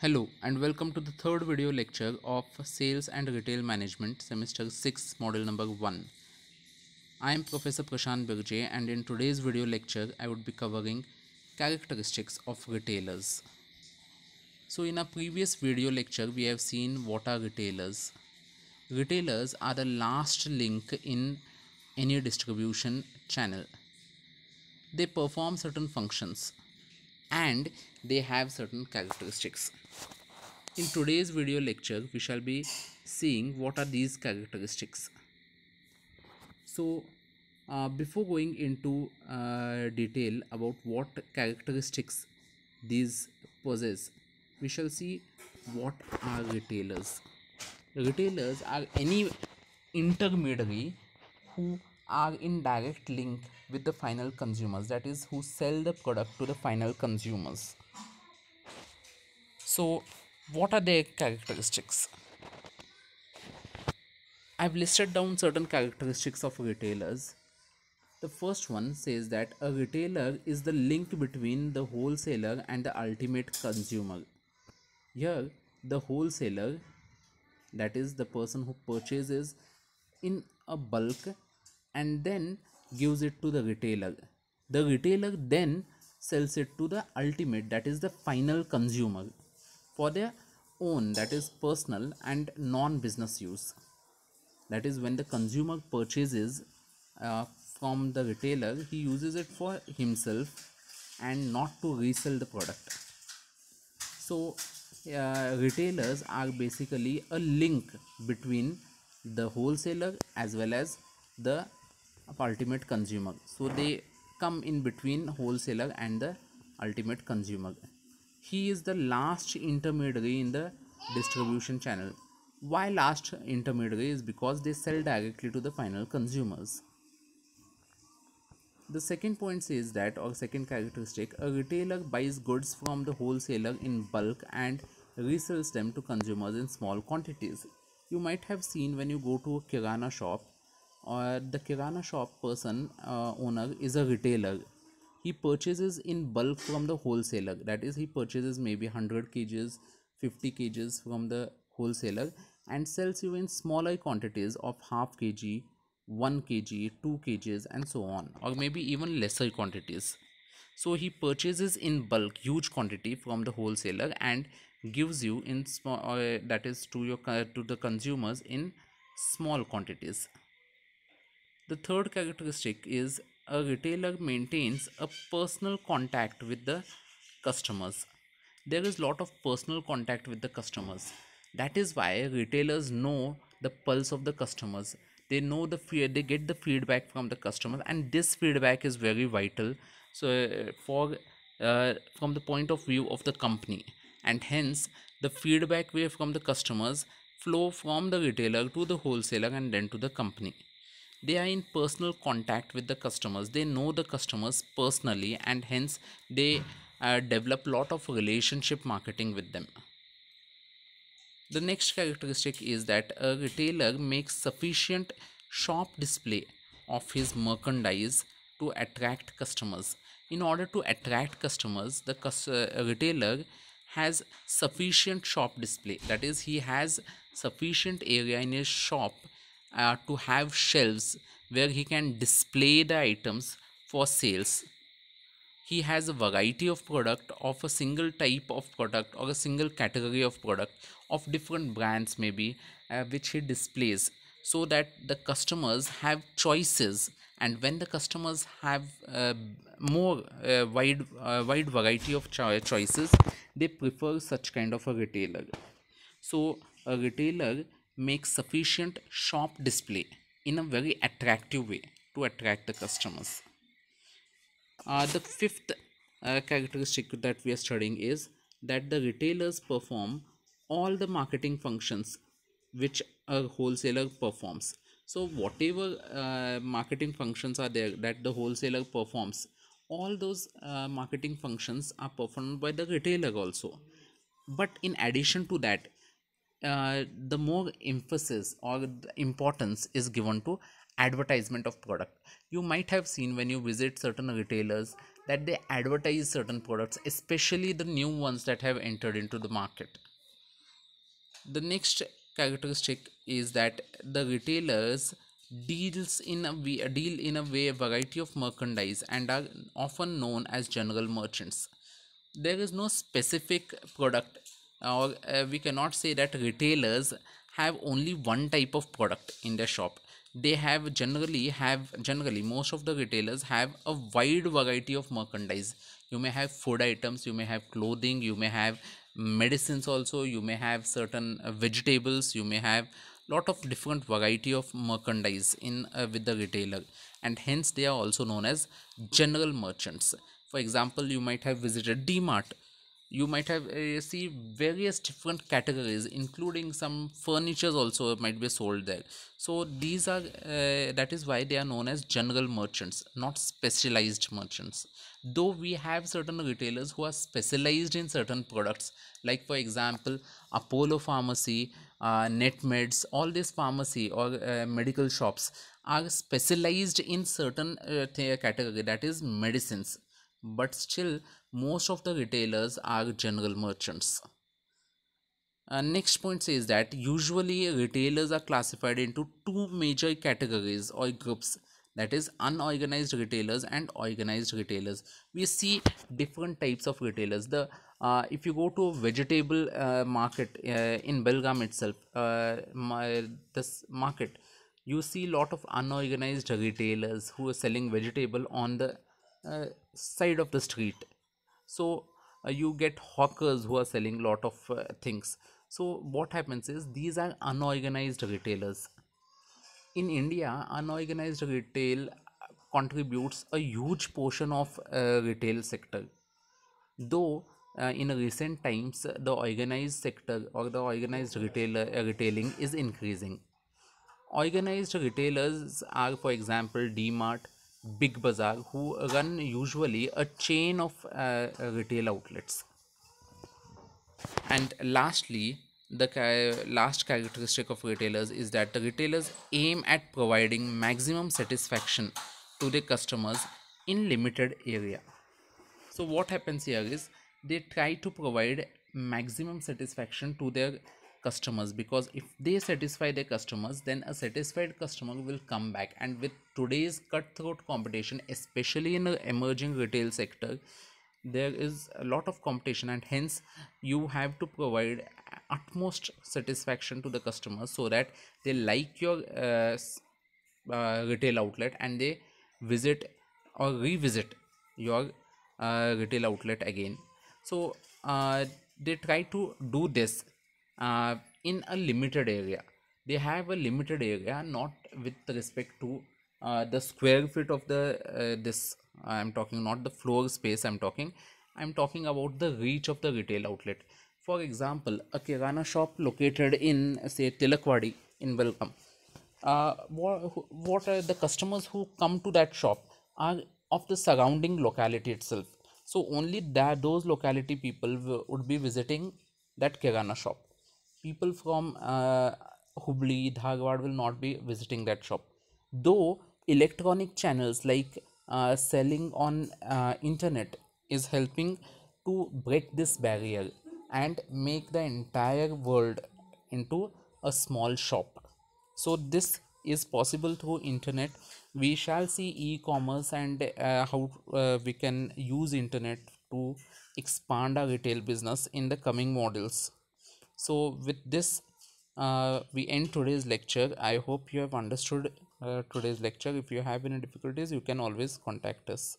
Hello and welcome to the third video lecture of Sales and Retail Management Semester 6 Model number 1. I am Professor Prashant Birje and in today's video lecture I would be covering characteristics of retailers. So in our previous video lecture we have seen what are retailers. Retailers are the last link in any distribution channel. They perform certain functions and they have certain characteristics. In today's video lecture, we shall be seeing what are these characteristics. So, before going into detail about what characteristics these possess, we shall see what are retailers. Retailers are any intermediary who are in direct link with the final consumers, that is, who sell the product to the final consumers. So, what are their characteristics? I've listed down certain characteristics of retailers. The first one says that a retailer is the link between the wholesaler and the ultimate consumer. Here, the wholesaler, that is the person who purchases in a bulk and then gives it to the retailer. The retailer then sells it to the ultimate, that is the final consumer, for their own, that is personal and non-business use. That is, when the consumer purchases from the retailer, he uses it for himself and not to resell the product. So retailers are basically a link between the wholesaler as well as the ultimate consumer. So they come in between wholesaler and the ultimate consumer. He is the last intermediary in the distribution channel. Why last intermediary? Is because they sell directly to the final consumers. The second point says that, or second characteristic, a retailer buys goods from the wholesaler in bulk and resells them to consumers in small quantities. You might have seen when you go to a kirana shop, or the kirana shop person owner is a retailer. He purchases in bulk from the wholesaler, that is, he purchases maybe 100 kgs, 50 kgs from the wholesaler and sells you in smaller quantities of half kg, 1 kg, 2 kgs and so on, or maybe even lesser quantities. So he purchases in bulk huge quantity from the wholesaler and gives you in small, that is to the consumers in small quantities. The third characteristic is a retailer maintains a personal contact with the customers. There is lot of personal contact with the customers. That is why retailers know the pulse of the customers. They know they get the feedback from the customers, and this feedback is very vital. So for from the point of view of the company, and hence the feedback way from the customers flow from the retailer to the wholesaler and then to the company. They are in personal contact with the customers. They know the customers personally, and hence they develop lot of relationship marketing with them. The next characteristic is that a retailer makes sufficient shop display of his merchandise to attract customers. In order to attract customers, the retailer has sufficient shop display. That is, he has sufficient area in his shop to have shelves where he can display the items for sales. He has a variety of product of a single type of product or a single category of product of different brands maybe, which he displays, so that the customers have choices. And when the customers have more wide variety of choices, they prefer such kind of a retailer. So a retailer makes sufficient shop display in a very attractive way to attract the customers. The fifth characteristic that we are studying is that the retailers perform all the marketing functions which a wholesaler performs. So whatever marketing functions are there that the wholesaler performs, all those marketing functions are performed by the retailer also. But in addition to that, the more emphasis or the importance is given to advertisement of product. You might have seen when you visit certain retailers, that they advertise certain products, especially the new ones that have entered into the market. The next characteristic is that the retailers deal in a way a variety of merchandise and are often known as general merchants. There is no specific product, or we cannot say that retailers have only one type of product in their shop. They generally most of the retailers have a wide variety of merchandise. You may have food items, you may have clothing, you may have medicines also, you may have certain vegetables, you may have lot of different variety of merchandise in with the retailer, and hence they are also known as general merchants. For example, you might have visited DMart. You might have see various different categories, including some furnitures also might be sold there. So these are that is why they are known as general merchants, not specialized merchants. Though we have certain retailers who are specialized in certain products, like for example Apollo Pharmacy, Netmeds, all these pharmacy or medical shops are specialized in certain category, that is medicines, but still most of the retailers are general merchants. Next point says that usually retailers are classified into two major categories or groups, that is unorganized retailers and organized retailers. We see different types of retailers. The If you go to a vegetable market in Belgaum itself, this market, you see lot of unorganized retailers who are selling vegetable on the side of the street. So you get hawkers who are selling lot of things. So what happens is these are unorganized retailers. In India, unorganized retail contributes a huge portion of retail sector, though in recent times the organized sector or the organized retailing is increasing. Organized retailers are, for example, DMart, Big Bazaar, who run usually a chain of retail outlets. And lastly, the last characteristic of retailers is that the retailers aim at providing maximum satisfaction to their customers in limited area. So what happens here is they try to provide maximum satisfaction to their customers, because if they satisfy their customers, then a satisfied customer will come back. And with today's cutthroat competition, especially in the emerging retail sector, there is a lot of competition, and hence you have to provide utmost satisfaction to the customers so that they like your retail outlet, and they visit or revisit your retail outlet again. So they try to do this in a limited area. They have a limited area, not with respect to the square feet of the this I'm talking, not the floor space I'm talking about the reach of the retail outlet. For example, a kirana shop located in, say, Tilakwadi in Belgaum, what are the customers who come to that shop are of the surrounding locality itself. So only that those locality people would be visiting that kirana shop. People from Hubli, Dharwad will not be visiting that shop. Though electronic channels like selling on internet is helping to break this barrier and make the entire world into a small shop. So this is possible through internet. We shall see e-commerce and how we can use internet to expand our retail business in the coming models. So with this we end today's lecture. I hope you have understood today's lecture. If you have any difficulties, you can always contact us.